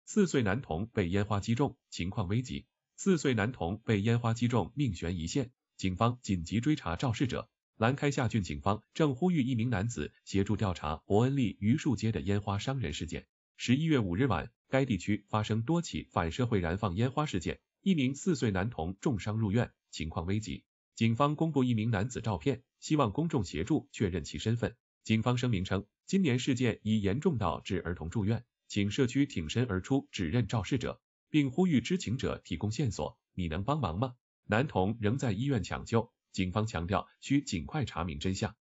4岁男童被烟花击中，情况危急。4岁男童被烟花击中，命悬一线，警方紧急追查肇事者。兰开夏郡警方正呼吁一名男子协助调查伯恩利榆树街的烟花伤人事件。11月5日晚，该地区发生多起反社会燃放烟花事件，一名4岁男童重伤入院，情况危急。警方公布一名男子照片，希望公众协助确认其身份。警方声明称，今年事件已严重到致儿童住院，请社区挺身而出指认肇事者，并呼吁知情者提供线索。你能帮忙吗？男童仍在医院抢救，警方强调需尽快查明真相。